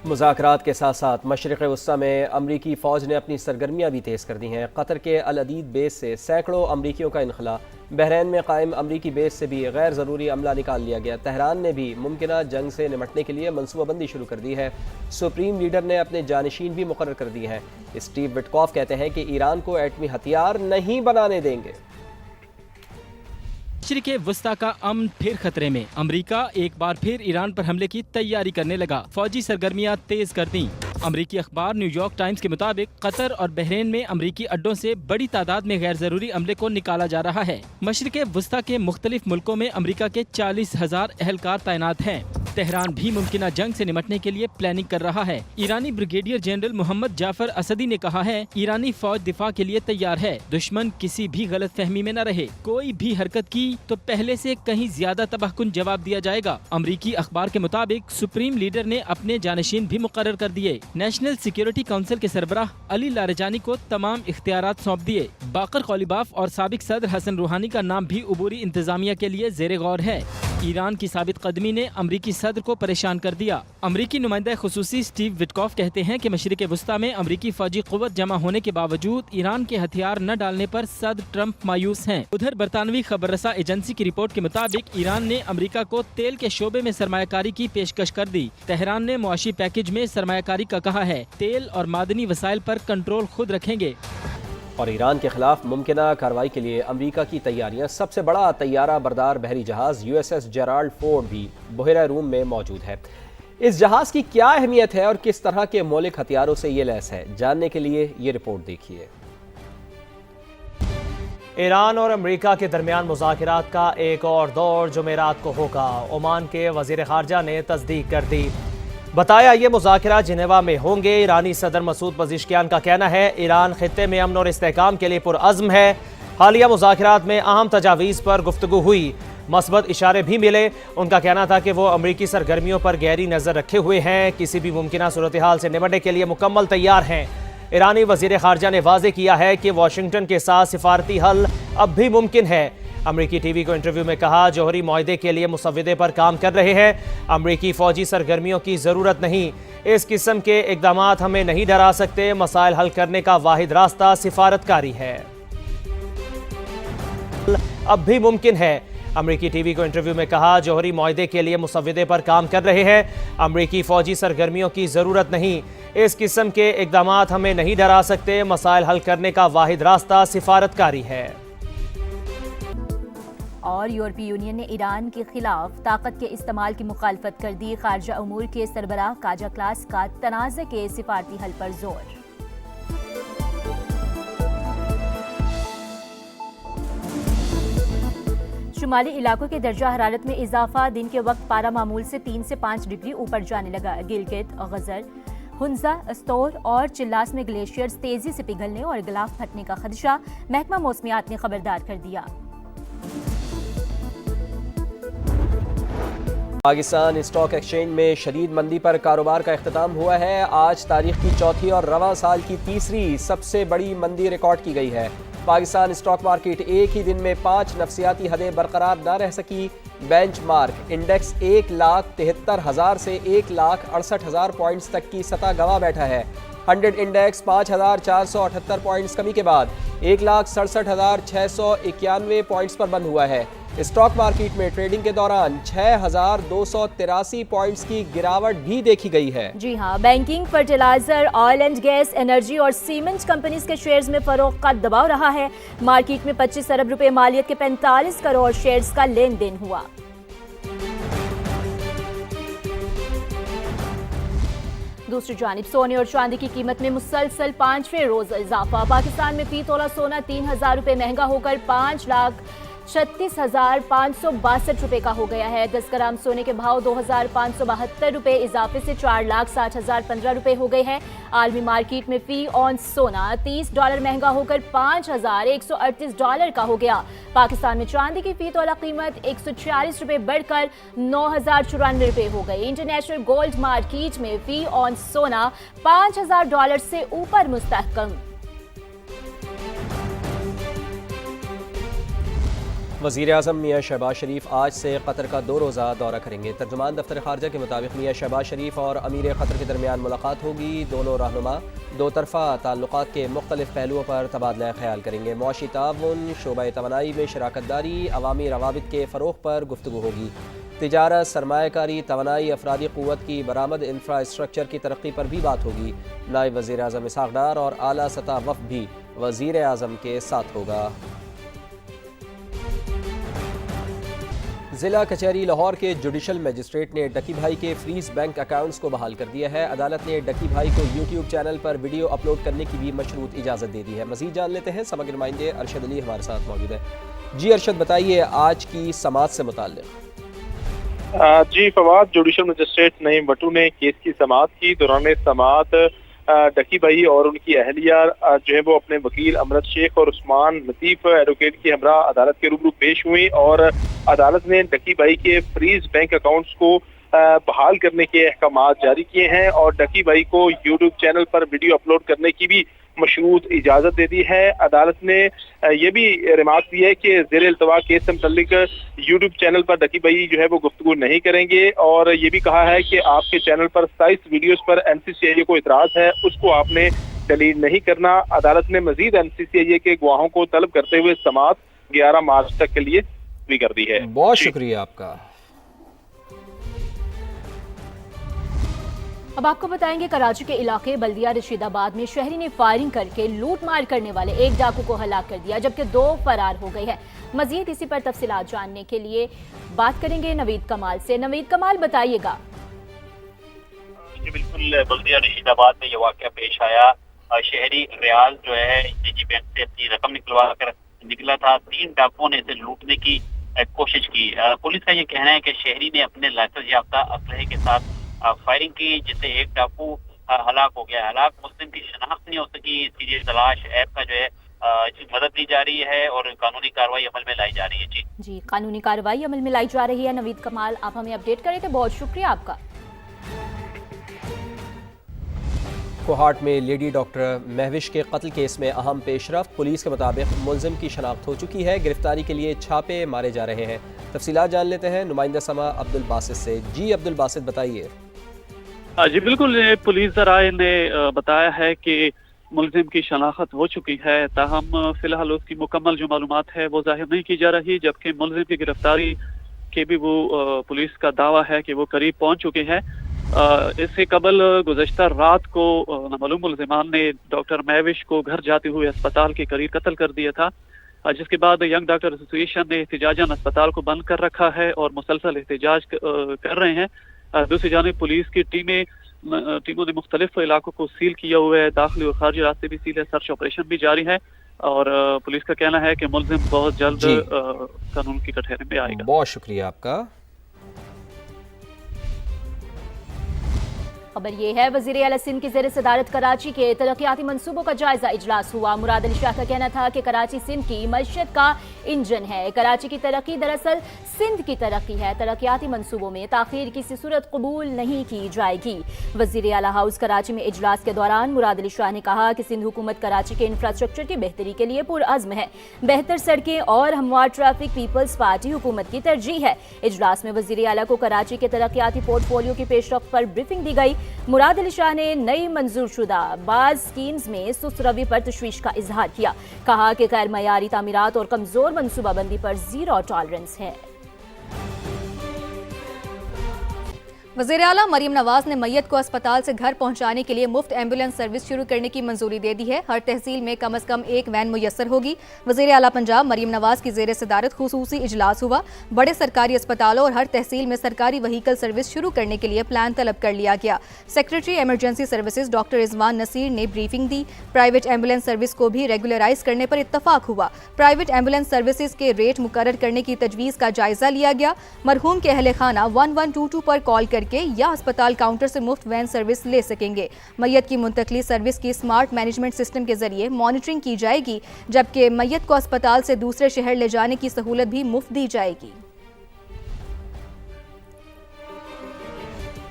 مذاکرات کے ساتھ ساتھ مشرق وسطی میں امریکی فوج نے اپنی سرگرمیاں بھی تیز کر دی ہیں۔ قطر کے العدید بیس سے سینکڑوں امریکیوں کا انخلا، بحرین میں قائم امریکی بیس سے بھی غیر ضروری عملہ نکال لیا گیا۔ تہران نے بھی ممکنہ جنگ سے نمٹنے کے لیے منصوبہ بندی شروع کر دی ہے۔ سپریم لیڈر نے اپنے جانشین بھی مقرر کر دیے ہیں۔ اسٹیو وٹکوف کہتے ہیں کہ ایران کو ایٹمی ہتھیار نہیں بنانے دیں گے۔ مشرق وسطی کا امن پھر خطرے میں، امریکہ ایک بار پھر ایران پر حملے کی تیاری کرنے لگا، فوجی سرگرمیاں تیز کر دیں۔ امریکی اخبار نیو یارک ٹائمز کے مطابق قطر اور بحرین میں امریکی اڈوں سے بڑی تعداد میں غیر ضروری عملے کو نکالا جا رہا ہے۔ مشرق وسطی کے مختلف ملکوں میں امریکہ کے 40,000 اہلکار تعینات ہیں۔ تہران بھی ممکنہ جنگ سے نمٹنے کے لیے پلاننگ کر رہا ہے۔ ایرانی بریگیڈیئر جنرل محمد جعفر اسدی نے کہا ہے، ایرانی فوج دفاع کے لیے تیار ہے، دشمن کسی بھی غلط فہمی میں نہ رہے، کوئی بھی حرکت کی تو پہلے سے کہیں زیادہ تباہ کن جواب دیا جائے گا۔ امریکی اخبار کے مطابق سپریم لیڈر نے اپنے جانشین بھی مقرر کر دیے۔ نیشنل سیکیورٹی کونسل کے سربراہ علی لاریجانی کو تمام اختیارات سونپ دیے۔ باقر قلیباف اور سابق صدر حسن روحانی کا نام بھی عبوری انتظامیہ کے لیے زیر غور ہے۔ ایران کی ثابت قدمی نے امریکی صدر کو پریشان کر دیا۔ امریکی نمائندہ خصوصی اسٹیو وٹکوف کہتے ہیں کہ مشرق وسطی میں امریکی فوجی قوت جمع ہونے کے باوجود ایران کے ہتھیار نہ ڈالنے پر صدر ٹرمپ مایوس ہیں۔ ادھر برطانوی خبر رساں ایجنسی کی رپورٹ کے مطابق ایران نے امریکہ کو تیل کے شعبے میں سرمایہ کاری کی پیشکش کر دی۔ تہران نے معاشی پیکج میں سرمایہ کاری کا کہا ہے، تیل اور معدنی وسائل پر کنٹرول خود رکھیں گے۔ اور ایران کے خلاف ممکنہ کارروائی کے لیے امریکہ کی تیاریاں، سب سے بڑا طیارہ بردار بحری جہاز USS جیرالڈ فورڈ بھی بحیرہ روم میں موجود ہے۔ اس جہاز کی کیا اہمیت ہے اور کس طرح کے مولک ہتھیاروں سے یہ لیس ہے، جاننے کے لیے یہ رپورٹ دیکھیے۔ ایران اور امریکہ کے درمیان مذاکرات کا ایک اور دور جمعرات کو ہوگا، عمان کے وزیر خارجہ نے تصدیق کر دی۔ بتایا یہ مذاکرات جنیوا میں ہوں گے۔ ایرانی صدر مسعود پزشکیان کا کہنا ہے، ایران خطے میں امن اور استحکام کے لیے پرعزم ہے۔ حالیہ مذاکرات میں اہم تجاویز پر گفتگو ہوئی، مثبت اشارے بھی ملے۔ ان کا کہنا تھا کہ وہ امریکی سرگرمیوں پر گہری نظر رکھے ہوئے ہیں، کسی بھی ممکنہ صورتحال سے نمٹنے کے لیے مکمل تیار ہیں۔ ایرانی وزیر خارجہ نے واضح کیا ہے کہ واشنگٹن کے ساتھ سفارتی حل اب بھی ممکن ہے۔ امریکی ٹی وی کو انٹرویو میں کہا، جوہری معاہدے کے لیے مسودے پر کام کر رہے ہیں، امریکی فوجی سرگرمیوں کی ضرورت نہیں، اس قسم کے اقدامات ہمیں نہیں ڈرا سکتے، مسائل حل کرنے کا واحد راستہ سفارتکاری ہے۔ اب بھی ممکن ہے۔ امریکی ٹی وی کو انٹرویو میں کہا، جوہری معاہدے کے لیے مسودے پر کام کر رہے ہیں، امریکی فوجی سرگرمیوں کی ضرورت نہیں، اس قسم کے اقدامات ہمیں نہیں ڈرا سکتے، مسائل حل کرنے کا واحد راستہ سفارتکاری ہے۔ اور یورپی یونین نے ایران کے خلاف طاقت کے استعمال کی مخالفت کر دی، خارجہ امور کے سربراہ کاجا کلاس کا تنازع کے سفارتی حل پر زور۔ شمالی علاقوں کے درجہ حرارت میں اضافہ، دن کے وقت پارہ معمول سے 3 سے 5 ڈگری اوپر جانے لگا۔ گلگت، غزر، ہنزا، استور اور چلاس میں گلیشیئرز تیزی سے پگھلنے اور غلاف پھٹنے کا خدشہ، محکمہ موسمیات نے خبردار کر دیا۔ پاکستان اسٹاک ایکسچینج میں شدید مندی پر کاروبار کا اختتام ہوا ہے۔ آج تاریخ کی چوتھی اور رواں سال کی تیسری سب سے بڑی مندی ریکارڈ کی گئی ہے۔ پاکستان اسٹاک مارکیٹ ایک ہی دن میں 5 نفسیاتی حدیں برقرار نہ رہ سکی۔ بینچ مارک انڈیکس 1,73,000 سے 1,68,000 پوائنٹس تک کی سطح گنوا بیٹھا ہے۔ 100 انڈیکس 5,478 پوائنٹس کمی کے بعد 1,67,691 پوائنٹس پر بند ہوا ہے۔ اسٹاک مارکیٹ میں ٹریڈنگ کے دوران 6,283 پوائنٹس کی گراوٹ بھی دیکھی گئی ہے۔ جی ہاں، banking, fertilizer, oil and gas, energy اور سیمنٹ کمپنیز کے شیئرز میں فروغ کا دباؤ رہا ہے۔ مارکیٹ میں 25 ارب روپے مالیت کے 45 کروڑ شیئرز کا لین دین ہوا۔ دوسری جانب سونے اور چاندی کی قیمت میں مسلسل 5ویں روز اضافہ۔ پاکستان میں فی تولہ سونا 3,000 روپے مہنگا ہو کر 5,36,562 روپے کا ہو گیا ہے۔ 10 گرام سونے کے بھاؤ 2,572 روپے اضافے سے 4,60,015 روپے ہو گئے ہیں۔ عالمی مارکیٹ میں فی اونس سونا $30 مہنگا ہو کر $5,138 کا ہو گیا۔ پاکستان میں چاندی کی فی تولہ قیمت 146 روپے بڑھ کر 9,094 روپے ہو گئی۔ انٹرنیشنل گولڈ مارکیٹ میں فی اونس سونا $5,000 سے اوپر مستحکم۔ وزیر اعظم میاں شہباز شریف آج سے قطر کا 2 روزہ دورہ کریں گے۔ ترجمان دفتر خارجہ کے مطابق میاں شہباز شریف اور امیر قطر کے درمیان ملاقات ہوگی۔ دونوں رہنما دو طرفہ تعلقات کے مختلف پہلوؤں پر تبادلہ خیال کریں گے۔ معاشی تعاون، شعبہ توانائی میں شراکت داری، عوامی روابط کے فروغ پر گفتگو ہوگی۔ تجارت، سرمایہ کاری، توانائی، افرادی قوت کی برآمد، انفراسٹرکچر کی ترقی پر بھی بات ہوگی۔ نائب وزیر اعظم اسحاق ڈار اور اعلیٰ سطح وفد بھی وزیر اعظم کے ساتھ ہوگا۔ ضلع کچہری لاہور کے جوڈیشل مجسٹریٹ نے ڈکی بھائی کے فریز بینک اکاؤنٹس کو بحال کر دیا ہے۔ عدالت نے ڈکی بھائی کو یوٹیوب چینل پر ویڈیو اپلوڈ کرنے کی بھی مشروط اجازت دے دی ہے۔ مزید جان لیتے ہیں، سماجی نمائندے ارشد علی ہمارے ساتھ موجود ہے۔ جی ارشد، بتائیے آج کی سماعت سے متعلق۔ جی فواد، جوڈیشل مجسٹریٹ نعیم بٹو نے کیس کی سماعت کی۔ دوران سماعت ڈکی بھائی اور ان کی اہلیہ جو ہے وہ اپنے وکیل امرت شیخ اور عثمان لطیف ایڈوکیٹ کے ہمراہ عدالت کے روبرو پیش ہوئی، اور عدالت نے ڈکی بھائی کے فریز بینک اکاؤنٹس کو بحال کرنے کے احکامات جاری کیے ہیں، اور ڈکی بھائی کو یوٹیوب چینل پر ویڈیو اپلوڈ کرنے کی بھی مشروط اجازت دے دی ہے۔ عدالت نے یہ بھی ریمارک دی ہے کہ زیر التوا کیس سے متعلق یوٹیوب چینل پر ڈکی بھائی جو ہے وہ گفتگو نہیں کریں گے، اور یہ بھی کہا ہے کہ آپ کے چینل پر 27 ویڈیوز پر NCCIA کو اعتراض ہے، اس کو آپ نے ڈیلیٹ نہیں کرنا۔ عدالت نے مزید NCCIA کے گواہوں کو طلب کرتے ہوئے سماعت 11 مارچ تک کے لیے بھی کر دی ہے۔ بہت شکریہ آپ کا۔ اب آپ کو بتائیں گے، کراچی کے علاقے بلدیہ رشید آباد میں شہری نے فائرنگ کر کے لوٹ مار کرنے والے ایک ڈاکو کو ہلاک کر دیا، جبکہ 2 فرار ہو گئے ہیں۔ مزید اسی پر تفصیلات جاننے کے لیے بات کریں گے نوید کمال سے۔ نوید کمال، بتائیے گا۔ جی بالکل، بلدیہ رشید آباد میں یہ واقعہ پیش آیا۔ شہری ریاض جو ہے نجی بینک سے اپنی رقم نکلوا کر نکلا تھا، 3 ڈاکوؤں نے اسے لوٹنے کی کوشش کی۔ پولیس کا یہ کہنا ہے کہ شہری نے اپنے لائسنس یافتہ اسلحے کے ساتھ فائرنگ کی، جس سے ایک ڈاکو ہلاک ہو گیا۔ ہلاک مسلم کی شناخت نہیں ہو سکی، اس کے لیے تلاش ایپ کا جو ہے مدد لی جا رہی ہے اور قانونی کارروائی عمل میں لائی جا رہی ہے۔ جی قانونی کارروائی عمل میں لائی جا رہی ہے۔ نوید کمال، آپ ہمیں اپڈیٹ کرے تھے، بہت شکریہ آپ کا۔ کوہاٹ میں لیڈی ڈاکٹر مہوش کے قتل کیس میں اہم پیش رفت۔ پولیس کے مطابق ملزم کی شناخت ہو چکی ہے، گرفتاری کے لیے چھاپے مارے جا رہے ہیں۔ تفصیلات جان لیتے ہیں نمائندہ سما عبد الباسط سے۔ جی عبد الباسط، بتائیے۔ جی بالکل، پولیس ذرائع نے بتایا ہے کہ ملزم کی شناخت ہو چکی ہے، تاہم فی الحال اس کی مکمل جو معلومات ہے وہ ظاہر نہیں کی جا رہی، جبکہ ملزم کی گرفتاری کے بھی وہ پولیس کا دعویٰ ہے کہ وہ قریب پہنچ چکے ہیں۔ اس سے قبل گزشتہ رات کو نامعلوم ملزمان نے ڈاکٹر مہوش کو گھر جاتے ہوئے اسپتال کے قریب قتل کر دیا تھا، جس کے بعد ینگ ڈاکٹر ایسوسی ایشن نے احتجاجاً اسپتال کو بند کر رکھا ہے اور مسلسل احتجاج کر رہے ہیں۔ دوسری جانب پولیس کی ٹیموں نے مختلف علاقوں کو سیل کیا ہوا ہے، داخلی اور خارجی راستے بھی سیل ہے، سرچ آپریشن بھی جاری ہے، اور پولیس کا کہنا ہے کہ ملزم بہت جلد قانون کی کٹہرے میں آئے گا۔ بہت شکریہ آپ کا۔ خبر یہ ہے، وزیر اعلیٰ سندھ کی زیر صدارت کراچی کے ترقیاتی منصوبوں کا جائزہ اجلاس ہوا۔ مراد علی شاہ کا کہنا تھا کہ کراچی سندھ کی معیشت کا انجن ہے۔ کراچی کی ترقی دراصل سندھ کی ترقی ہے، ترقیاتی منصوبوں میں تاخیر کسی صورت قبول نہیں کی جائے گی۔ وزیر اعلیٰ ہاؤس کراچی میں اجلاس کے دوران مراد علی شاہ نے کہا کہ سندھ حکومت کراچی کے انفراسٹرکچر کی بہتری کے لیے پرعزم ہے۔ بہتر سڑکیں اور ہموار ٹریفک پیپلز پارٹی حکومت کی ترجیح ہے۔ اجلاس میں وزیر اعلیٰ کو کراچی کے ترقیاتی پورٹ فولیو کی پیش رفت پر بریفنگ دی گئی۔ مراد علی شاہ نے نئی منظور شدہ بعض اسکیمز میں سست روی پر تشویش کا اظہار کیا، کہا کہ غیر معیاری تعمیرات اور کمزور منصوبہ بندی پر زیرو ٹالرنس ہے۔ وزیر اعلیٰ مریم نواز نے میت کو اسپتال سے گھر پہنچانے کے لیے مفت ایمبولینس سروس شروع کرنے کی منظوری دے دی ہے۔ ہر تحصیل میں کم از کم ایک وین میسر ہوگی۔ وزیر اعلیٰ پنجاب مریم نواز کی زیر صدارت خصوصی اجلاس ہوا۔ بڑے سرکاری اسپتالوں اور ہر تحصیل میں سرکاری وہیکل سروس شروع کرنے کے لیے پلان طلب کر لیا گیا۔ سیکریٹری ایمرجنسی سروسز ڈاکٹر رضوان نصیر نے بریفنگ دی۔ پرائیویٹ ایمبولینس سروس کو بھی ریگولرائز کرنے پر اتفاق ہوا۔ پرائیویٹ ایمبولینس سروسز کے ریٹ مقرر کرنے کی تجویز کا جائزہ لیا گیا۔ مرحوم کے اہل خانہ 1122 پر کال کر کے یا اسپتال کاؤنٹر سے مفت وین سروس لے سکیں گے۔ میت کی منتقلی سروس کی سمارٹ مینجمنٹ سسٹم کے ذریعے مانیٹرنگ کی جائے گی، جبکہ میت کو اسپتال سے دوسرے شہر لے جانے کی سہولت بھی مفت دی جائے گی۔